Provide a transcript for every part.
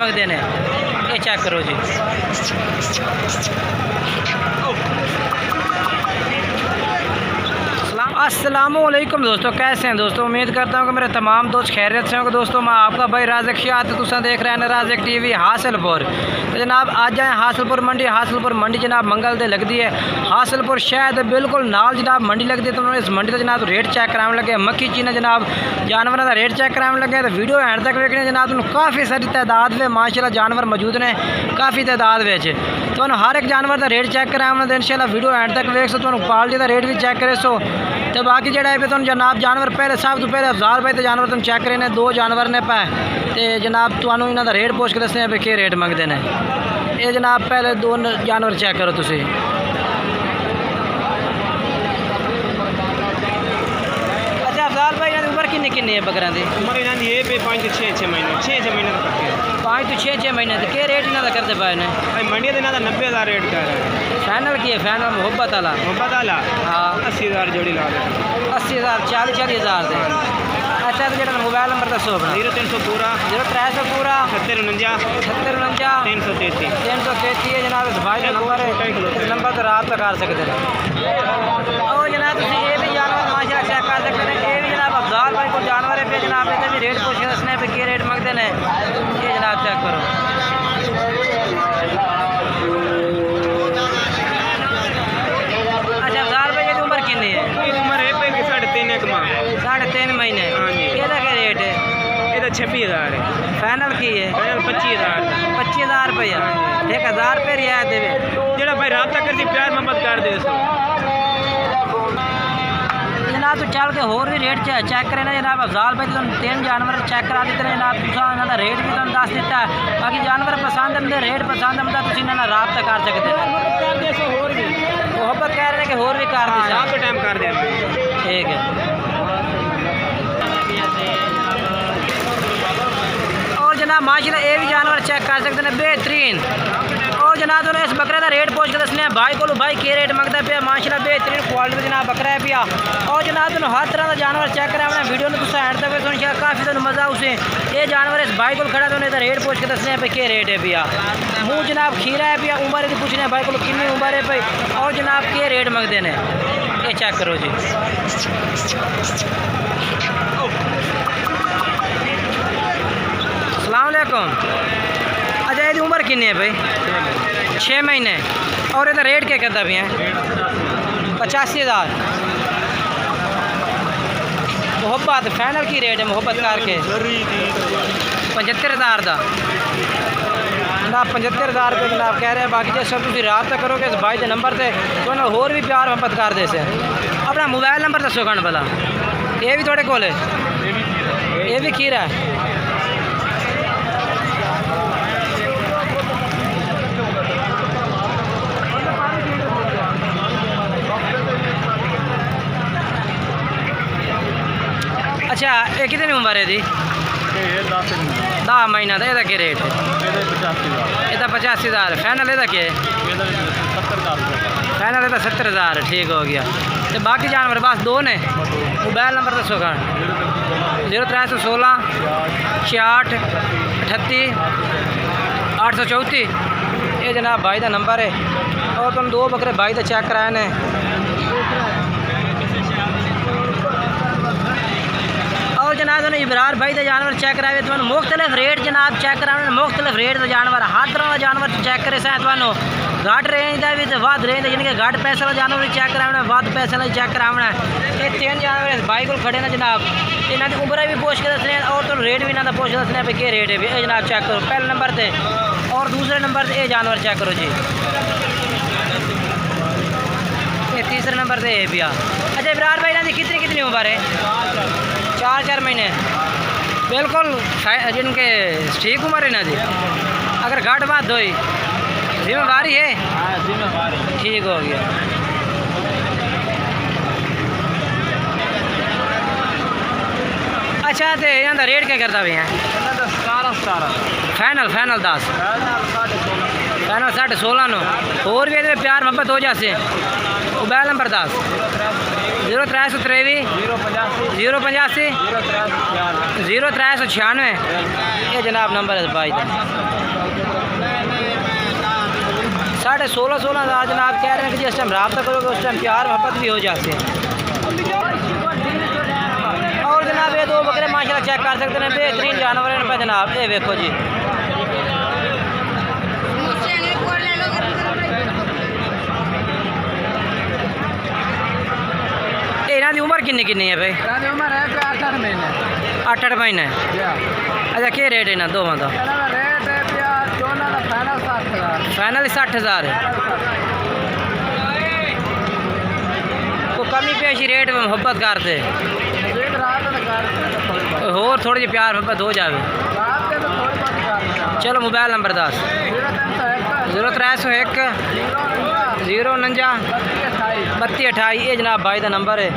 मंगते ने ये चेक करो जी। अस्सलामुअलैकुम दोस्तों, कैसे हैं दोस्तों। उम्मीद करता हूँ कि मेरे तमाम दोस्त खैरियत से होंगे। दोस्तों मैं आपका भाई राज़िक शाह तुसा देख रहे हैं राज़िक टीवी हासिलपुर। तो जनाब आज जाए हासिलपुर मंडी जनाब मंगल दे लगती है। हासिलपुर शहर दे बिल्कुल नाल जनाब मंडी लगती है। तो इस मंडी का जनाब रेट चेक कराने लगे, मक्खी चीना जनाब जानवरों का रेट चेक कराने लगे। तो वीडियो एंड तक देखने जनाब काफ़ी सारी तादाद में माशाल्लाह जानवर मौजूद ने, काफ़ी तादाद में तो हर एक जानवर का रेट चेक कराने इंशाल्लाह वीडियो एंड तक वेख सो, तो क्वालिटी का रेट भी चेक करे सो। तो बाकी जो है तुम जनाब जानवर पहले सब तो पहले अफजाल भाई तो जानवर तुम चेक करे ने, दो जानवर ने पै तो जनाब तुम्हें इन्हों का रेट पूछ के दसने भी क्या रेट मंगते हैं। ये जनाब पहले दो जानवर चेक करो तुसी। अच्छा अफजाल भाई इन्होंने उम्र किन्नी है बकरा की? उम्र इन्होंने ये 5 से 6 महीने 6 महीने तक है। 5 तो 6 महीने तो क्या रेट इन्हों का करते पाए ने? भाई मंडी का 90,000 रेट कर रहा है। फाइनल की है? फाइनल मोहब्बत वाला हाँ 80,000 जोड़ी ला रहे 80,000 40,000 दे। अच्छा तो जो मोबाइल नंबर दसो अपना। 0300 पूरा 0300 पूरा 7049 333 333 जनाब इस भाई का नंबर है, इस नंबर पर रात कर सकते हैं। और जनाब ये भी जानवर माशाल्लाह चेक कर सकते हैं। ये भी जनाब अफजाल भाई को जानवर है पे जनाब इधर भी रेट पूछ दसने पे क्या रेट मंगते हैं ये जनाब चेक करो। अच्छा अफजाल भाई की उम्र कितनी है? उम्र है 3.5 महीने। ये क्या रेट है? ये 26,000 है। फाइनल की है? 25,000 25,000 रुपया। 1,000 रुपये रियायत देवे जो भाई रबता कर दी प्यार मोहब्बत कर दे जनाब। तो चल के होर भी रेट चेक करें ना जनाब। अफजाल भाई तुम 3 जानवर चेक करा देते हैं जनाब, तुम रेट भी तुम दस दिता है। बाकी जानवर पसंद आते रेट पसंद आता तुम रबता कर सकते हैं। मोहब्बत कह रहे हैं कि होर भी कर दी टाइम कर दे। ठीक है। और जनाब माशाल्लाह ये भी जानवर चेक कर सकते हैं बेहतरीन। और जनाब तुमने इस बकरे का रेट पूछ के दसने भाई को भाई क्या रेट मंगता है माशाल्लाह बेहतरीन क्वालिटी में जनाब बकरा है पिया। और जनाब तुम हर तरह का जानवर चेक करा अपने वीडियो में तुम एंड तक सुन काफ़ी तुम मज़ा उसे ये जानवर इस भाई को खड़ा तो रेट पूछ के दसने पे क्या रेट है पिया। मुँह जनाब खीरा है पिया, उम्र की पूछने भाई को कितनी उम्र है भाई और जनाब क्या रेट मंगते हैं ये चेक करो जी। अस्सलामुअलैकुम। अच्छा ये उम्र कितनी है भाई? 6 महीने। और ये रेट क्या करता भी है? 85,000 मोहब्बत फाइनल की रेट है मोहब्बत करके 75,000 का जनाब। 75,000 रुपये जनाब कह रहे हैं। बाकी जो सब तुम रबता करोगे इस भाई के नंबर से तो ना होर भी प्यार मोहब्बत कर दे से। अपना मोबाइल नंबर दसो कौन भला? ये भी थोड़े कोल है? ये भी खीरा है? अच्छा ये कितनी उम्र है जी? 10 महीना का। यदा क्या रेट है? यदा 85,000। फाइनल यदा क्या है? फाइनल यदा 70,000। ठीक हो गया। तो बाकी जानवर बस 2 ने। मोबाइल नंबर दसो का? 0316 66 38 834 ये जनाब भाई का नंबर है। और तुम 2 बकरे भाई का चेक कराए ने। और जनाब तुम इबरार भाई का जानवर चेक कराए तुम मुख्तलिफ रेट जनाब चेक कराने मुख्तलिफ रेट का जानवर हर तरह का जानवर चेक करे तुम घट रेंज का भी वध रेंज यानी कि घट पैसे वाला जानवर भी चेक कराना वध पैसे वाला चेक कराना। ये 3 जानवर इस भाई को खड़े ना जनाब। इन्हों की उम्र भी पूछ के दसने और तुम रेट भी इन्हों पूछ के दसने पे क्या रेट है भी जनाब चेक करो पहले नंबर से। और दूसरे नंबर से ये जानवर चेक करो जी। ये तीसरे नंबर से ये भैया। अच्छा इबरार भाई इन्हों की कितनी उम्र है? 4 महीने। बिल्कुल जिनके ठीक उम्र है ना जी। अगर घट बात हो जिम्मेवारी है? ठीक हो गया। अच्छा तो यहाँ का रेट क्या करता भैया? 17 फाइनल 10 फाइनल 16.5 नो। और भी प्यार मोहब्बत हो जाए मोबाइल नंबर 10 0323 085 0396 ये जनाब नंबर है भाई का। 16.5 हज़ार जनाब कह रहे हैं कि जिस टाइम रब्ता करोगे उस टाइम प्यार मोहब्बत भी हो जाते हैं। और जनाब ये दो बकरे माशाल्लाह चेक कर सकते हैं, बेहतरीन जानवर हैं पे जनाब। ये देखो जी इन्हों की उम्र किन्नी किन्नी है भाई? उम्र है 8 महीने। 8 महीने। अच्छा क्या रेट है इन्हों दोवों का? रेट है फाइनल 60,000 है। तो कमी पेशी रेट में मोहब्बत करते होर थोड़ी जी प्यार मोहब्बत हो जाए। चलो मोबाइल नंबर 10 0301 049 3228 ये जनाब भाई का नंबर है।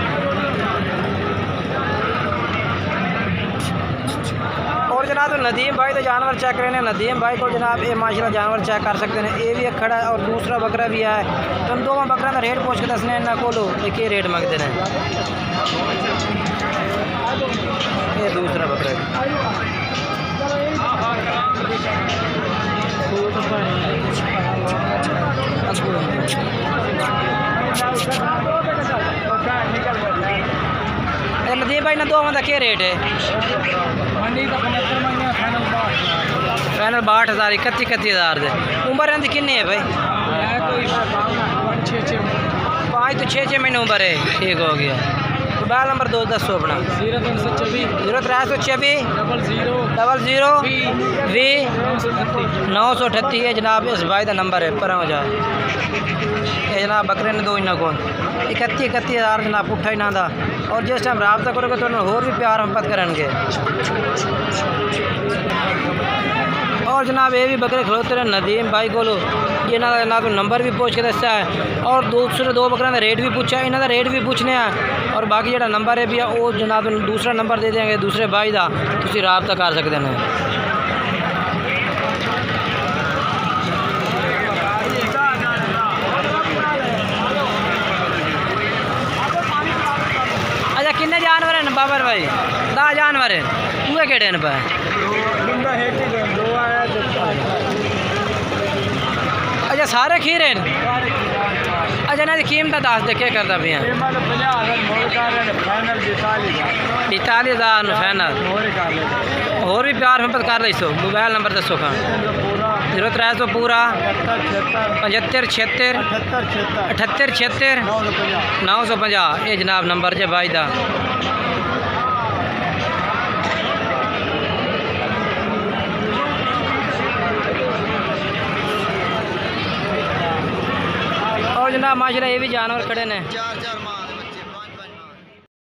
और जनाब तो नदीम भाई तो जानवर चेक करने नदीम भाई को जनाब ये माशाल्लाह जानवर चेक कर सकते हैं। ये भी एक खड़ा है और दूसरा बकरा भी है। तुम दोनों बकरा का रेट पूछ के दसने इन्होंने को क्या रेट मंगते हैं। ये दूसरा बकरा है। नदीम भाई ना दोवों का क्या रेट है? फाइनल 62,000 31,000 दे। उम्र इनकी किन्नी है भाई? 5 तो 6 महीने उम्र है। ठीक हो गया। मोबाइल नंबर 2 दसो अपना। 0324 00 20 938 है जनाब इस भाई का नंबर है। पर हो जाए ये जनाब बकरे ने दो इन्हों को 31,000 जनाब पुट्ठा इन्हों का। और जिस टाइम रब्ता करोगे तो होर भी प्यार मोहब्बत करेंगे। और जनाब ये भी बकरे खड़ोते रहे नदीम भाई को जिन्होंने ना तो नंबर भी पूछ के दसा है और दूसरे दो बकरों का रेट भी पूछा। इन्हों का रेट भी पूछने हैं और बाकी जो नंबर है भी वो जनाब दूसरा नंबर दे देंगे दूसरे भाई का, तुम रब्ता कर सकते हैं। अच्छा किन्ने जानवर हैं बाबर भाई? 10 जानवर हैं। पूरे केड़े न पे? अच्छा सारे खीरे हैं। अच्छा इन्हों की कीमत दस दे क्या करता पे? 45,000 फाइनल। होर भी प्यार मोहब्बत कर ली सो। मोबाइल नंबर दसो खान। 0300 पूरा 75 76 78 76 950 ये जनाब नंबर जे भाई का। और जनाब माशाल्लाह ये भी जानवर खड़े ने।